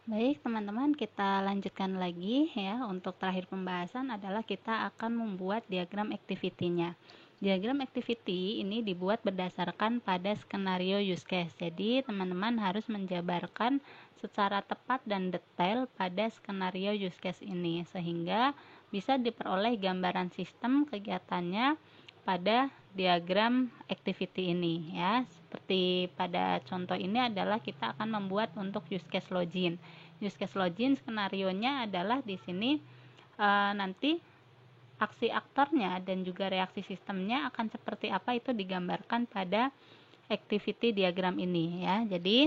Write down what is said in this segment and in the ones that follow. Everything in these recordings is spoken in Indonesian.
Baik, teman-teman, kita lanjutkan lagi ya. Untuk terakhir pembahasan adalah kita akan membuat diagram activity-nya. Diagram activity ini dibuat berdasarkan pada skenario use case. Jadi, teman-teman harus menjabarkan secara tepat dan detail pada skenario use case ini sehingga bisa diperoleh gambaran sistem kegiatannya pada diagram activity ini ya. Seperti pada contoh ini adalah kita akan membuat untuk use case login. Use case login skenarionya adalah di sini nanti aksi aktornya dan juga reaksi sistemnya akan seperti apa itu digambarkan pada activity diagram ini ya. Jadi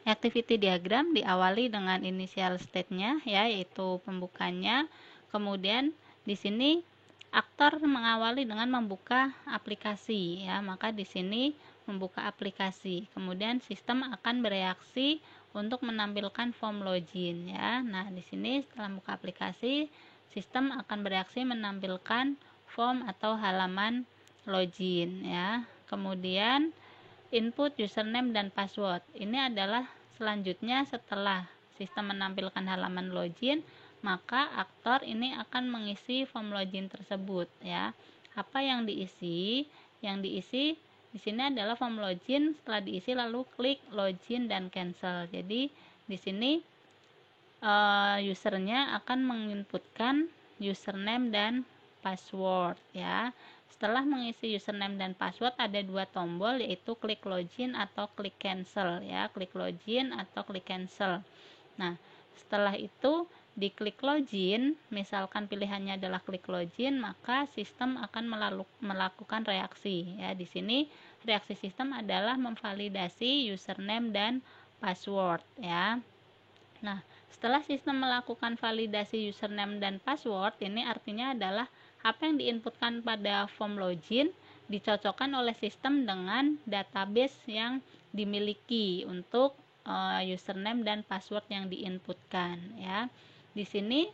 activity diagram diawali dengan initial state-nya ya, yaitu pembukanya. Kemudian di sini aktor mengawali dengan membuka aplikasi ya, maka di sini membuka aplikasi. Kemudian sistem akan bereaksi untuk menampilkan form login ya. Nah, di sini setelah membuka aplikasi, sistem akan bereaksi menampilkan form atau halaman login ya. Kemudian input username dan password. Ini adalah selanjutnya setelah sistem menampilkan halaman login, maka aktor ini akan mengisi form login tersebut ya. Apa yang diisi? Yang diisi di sini adalah form login, setelah diisi lalu klik login dan cancel. Jadi di sini usernya akan menginputkan username dan password ya. Setelah mengisi username dan password ada dua tombol, yaitu klik login atau klik cancel ya. Klik login atau klik cancel. Nah, setelah itu di klik login, misalkan pilihannya adalah klik login, maka sistem akan melakukan reaksi ya. Di sini reaksi sistem adalah memvalidasi username dan password ya. Nah, setelah sistem melakukan validasi username dan password, ini artinya adalah apa yang diinputkan pada form login dicocokkan oleh sistem dengan database yang dimiliki untuk username dan password yang diinputkan ya. Di sini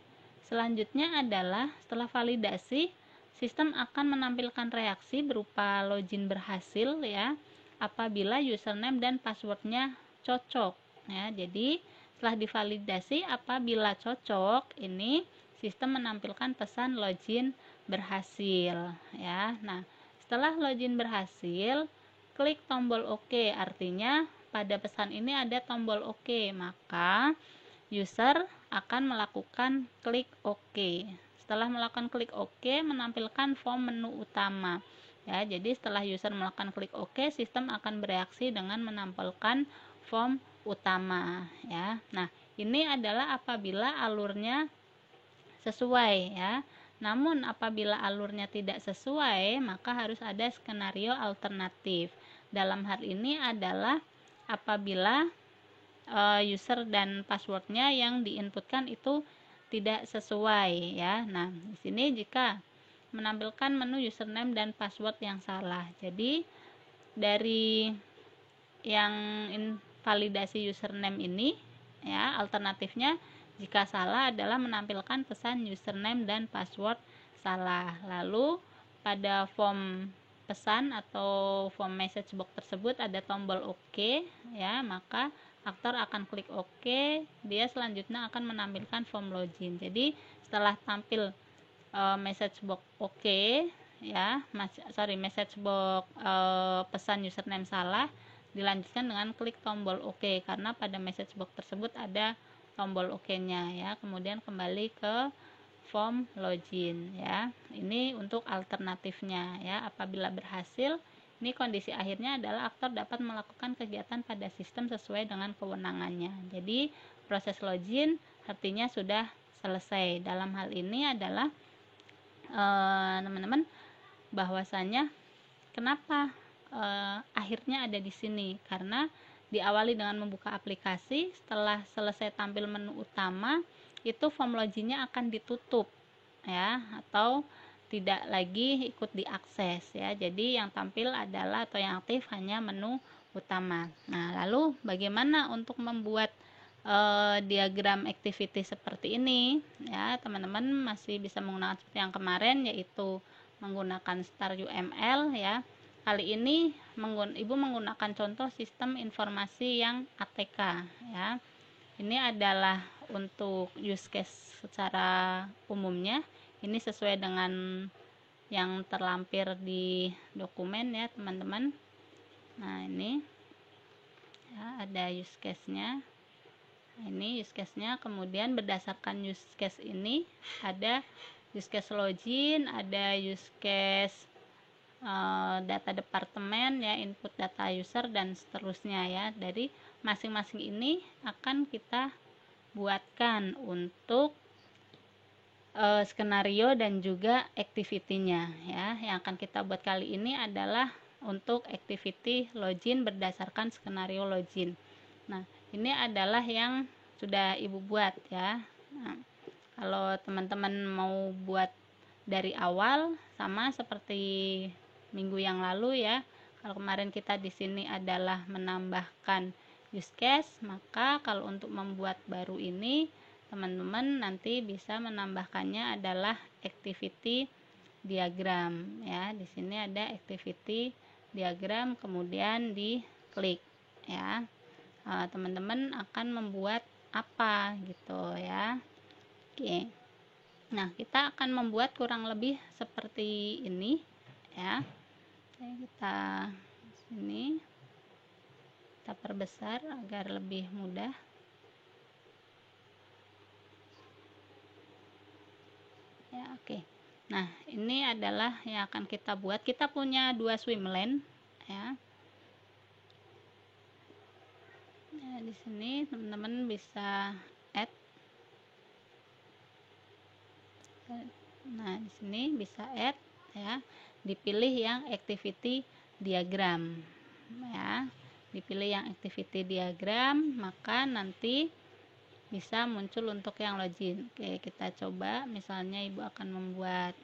selanjutnya adalah setelah validasi, sistem akan menampilkan reaksi berupa login berhasil ya apabila username dan passwordnya cocok ya. Jadi setelah divalidasi, apabila cocok, ini sistem menampilkan pesan login berhasil ya. Nah, setelah login berhasil, klik tombol OK. Artinya pada pesan ini ada tombol OK, maka user akan melakukan klik OK. Setelah melakukan klik OK, menampilkan form menu utama. Ya, jadi setelah user melakukan klik OK, sistem akan bereaksi dengan menampilkan form utama ya. Nah, ini adalah apabila alurnya sesuai ya. Namun apabila alurnya tidak sesuai, maka harus ada skenario alternatif. Dalam hal ini adalah apabila user dan passwordnya yang diinputkan itu tidak sesuai ya. Nah, di sini jika menampilkan menu username dan password yang salah. Jadi dari yang validasi username ini ya, alternatifnya jika salah adalah menampilkan pesan username dan password salah. Lalu pada form pesan atau form message box tersebut ada tombol OK ya, maka aktor akan klik OK, dia selanjutnya akan menampilkan form login. Jadi setelah tampil message box OK ya, message box pesan username salah, dilanjutkan dengan klik tombol OK karena pada message box tersebut ada tombol OK-nya ya. Kemudian kembali ke form login ya. Ini untuk alternatifnya ya. Apabila berhasil, ini kondisi akhirnya adalah aktor dapat melakukan kegiatan pada sistem sesuai dengan kewenangannya. Jadi proses login artinya sudah selesai. Dalam hal ini adalah teman-teman bahwasanya kenapa akhirnya ada di sini, karena diawali dengan membuka aplikasi. Setelah selesai tampil menu utama, itu form loginnya akan ditutup ya, atau tidak lagi ikut diakses ya. Jadi yang tampil adalah atau yang aktif hanya menu utama. Nah, lalu bagaimana untuk membuat diagram activity seperti ini ya, teman-teman masih bisa menggunakan seperti yang kemarin, yaitu menggunakan star UML ya. Kali ini Ibu menggunakan contoh sistem informasi yang ATK ya. ini adalah untuk use case secara umumnya, ini sesuai dengan yang terlampir di dokumen ya teman-teman. Nah ini ya, ada use case-nya. Ini use case-nya, kemudian berdasarkan use case ini ada use case login, ada use case data departemen ya, input data user dan seterusnya ya. Dari masing-masing ini akan kita buatkan untuk skenario dan juga activity-nya ya. Yang akan kita buat kali ini adalah untuk activity login berdasarkan skenario login. Nah, ini adalah yang sudah Ibu buat ya. Nah, kalau teman-teman mau buat dari awal sama seperti minggu yang lalu ya. Kalau kemarin kita di sini adalah menambahkan use case, maka kalau untuk membuat baru ini teman-teman nanti bisa menambahkannya adalah activity diagram ya. Di sini ada activity diagram, kemudian diklik ya. Teman-teman akan membuat apa gitu ya. Oke. Nah, kita akan membuat kurang lebih seperti ini ya. Kita sini kita perbesar agar lebih mudah. Ya, oke. Nah, ini adalah yang akan kita buat. Kita punya 2 swim lane ya. Nah, di sini teman-teman bisa add. Nah, di sini bisa add ya. Dipilih yang activity diagram. Ya. Dipilih yang activity diagram, maka nanti bisa muncul untuk yang login. Oke, kita coba. Misalnya Ibu akan membuat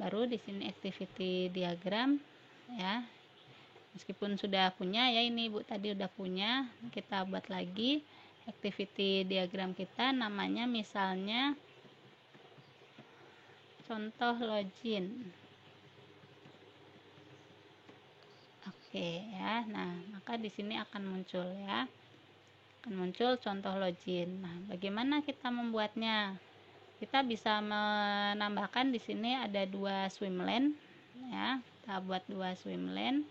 baru di sini activity diagram ya. Meskipun sudah punya ya, ini Ibu tadi udah punya, kita buat lagi activity diagram kita, namanya misalnya contoh login. Oke ya. Nah, maka di sini akan muncul ya. Akan muncul contoh login. Nah, bagaimana kita membuatnya? Kita bisa menambahkan di sini ada 2 swim lane ya. Kita buat 2 swim lane.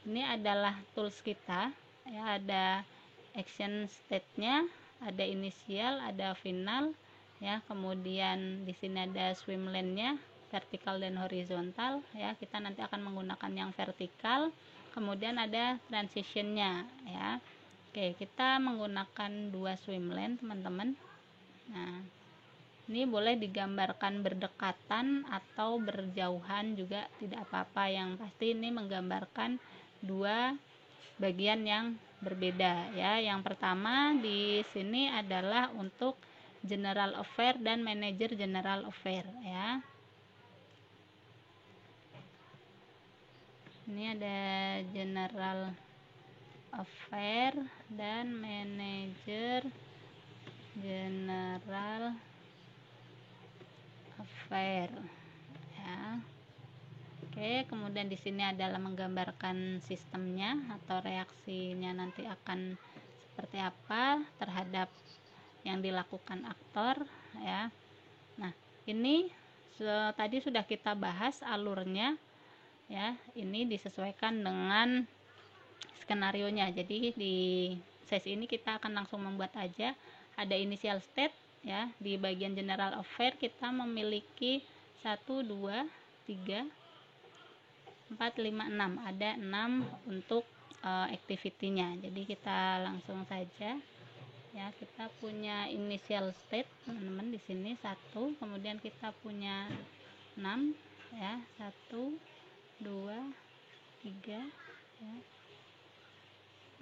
Ini adalah tools kita ya, ada action state-nya, ada inisial, ada final ya. Kemudian di sini ada swim lane-nya, vertikal dan horizontal ya. Kita nanti akan menggunakan yang vertikal. Kemudian ada transition-nya ya. Oke, kita menggunakan 2 swim lane teman-teman. Nah, ini boleh digambarkan berdekatan atau berjauhan juga tidak apa-apa, yang pasti ini menggambarkan 2 bagian yang berbeda ya. Yang pertama di sini adalah untuk general affair dan manager general affair ya. Ini ada general affair dan manager general affair ya. Oke, kemudian di sini adalah menggambarkan sistemnya atau reaksinya nanti akan seperti apa terhadap yang dilakukan aktor ya. Nah, ini tadi sudah kita bahas alurnya ya. Ini disesuaikan dengan skenarionya. Jadi di sesi ini kita akan langsung membuat aja. Ada initial state ya. Di bagian general affair kita memiliki 1 2 3 4 5 6, ada 6 untuk activity-nya. Jadi kita langsung saja ya. Kita punya initial state teman-teman di sini 1, kemudian kita punya 6 ya, 1 2 3 ya,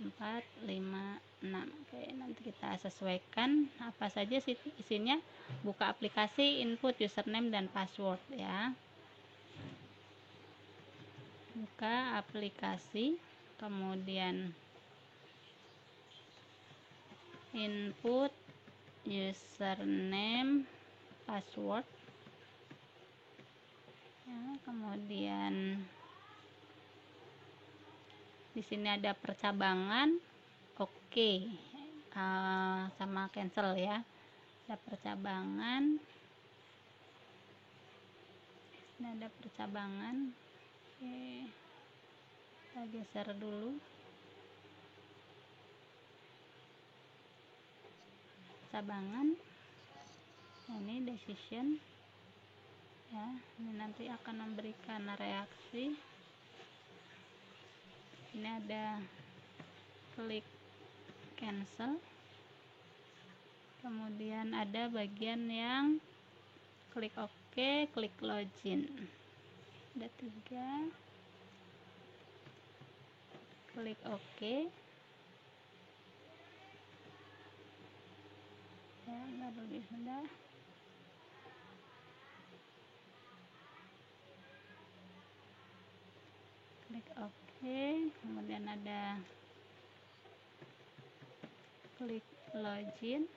4 5 6. Oke, nanti kita sesuaikan apa saja isinya. Buka aplikasi, input username dan password ya. Buka aplikasi, kemudian input username password ya. Kemudian di sini ada percabangan, oke. Sama sama cancel ya. Ada percabangan, ini ada percabangan. Oke, kita geser dulu percabangan. Nah, ini decision ya, ini nanti akan memberikan reaksi. Ini ada klik cancel, kemudian ada bagian yang klik OK, klik login. Ada 3, klik OK ya, baru sudah. Klik OK, kemudian ada klik login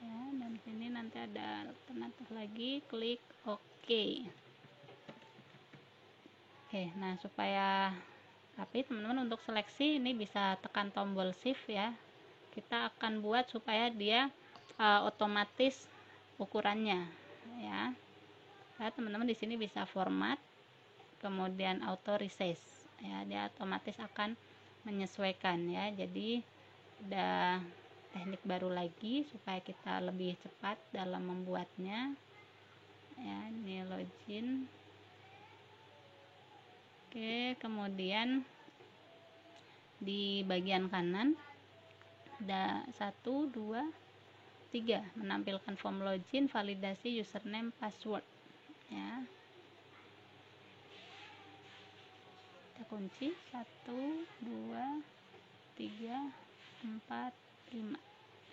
ya, dan sini nanti ada alternatif lagi, klik OK. Oke, nah supaya rapi teman-teman, untuk seleksi ini bisa tekan tombol shift ya. Kita akan buat supaya dia otomatis ukurannya ya. Nah, teman-teman di sini bisa format, kemudian auto resize ya, dia otomatis akan menyesuaikan ya. Jadi ada teknik baru lagi supaya kita lebih cepat dalam membuatnya ya. Ini login. Oke, kemudian di bagian kanan ada 1, 2, 3 menampilkan form login, validasi username password ya. Kita kunci 1, 2, 3, 4, 5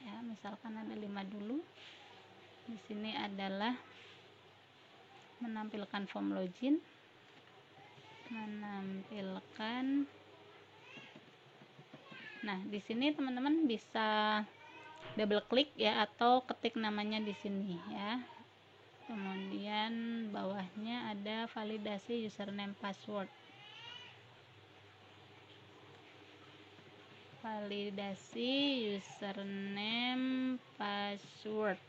ya, misalkan ada 5 dulu. Di sini adalah menampilkan form login, menampilkan. Nah, di sini teman-teman bisa double klik ya, atau ketik namanya di sini ya. Kemudian bawahnya ada validasi username password. Validasi username password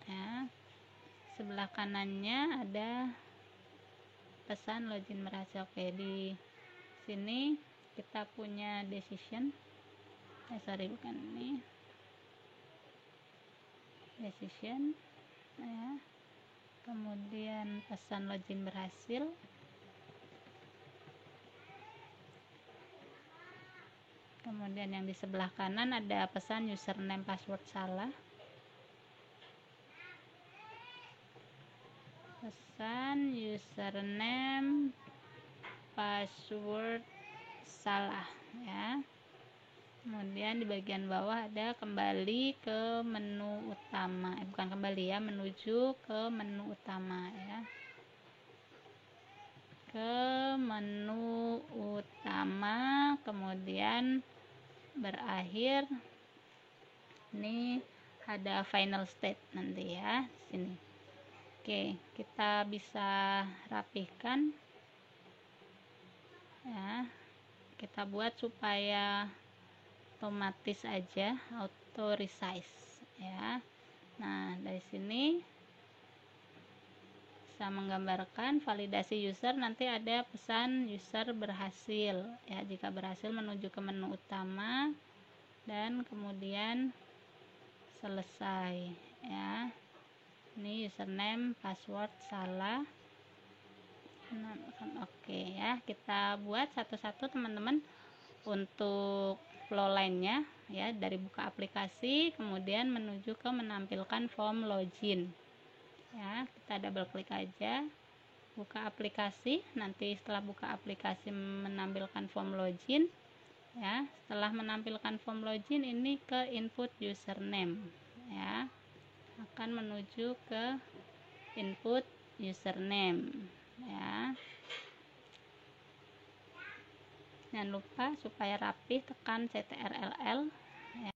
ya. Sebelah kanannya ada pesan login berhasil. Oke, di sini kita punya decision. Bukan ini. Decision ya. Kemudian pesan login berhasil. Kemudian yang di sebelah kanan ada pesan username password salah. Pesan username password salah ya. Kemudian di bagian bawah ada kembali ke menu utama, bukan kembali ya, menuju ke menu utama ya. Ke menu utama, kemudian berakhir. Ini ada final state nanti ya di sini. Oke, kita bisa rapihkan ya. Kita buat supaya otomatis aja, auto resize ya. Nah, dari sini bisa menggambarkan validasi user, nanti ada pesan user berhasil ya. Jika berhasil menuju ke menu utama dan kemudian selesai ya. Ini username password salah. Oke ya, kita buat satu-satu teman-teman untuk flow lainnya ya, dari buka aplikasi kemudian menuju ke menampilkan form login ya. Kita double klik aja, buka aplikasi. Nanti setelah buka aplikasi menampilkan form login ya. Setelah menampilkan form login, ini ke input username ya, akan menuju ke input username ya. Jangan lupa supaya rapi tekan CTRL-L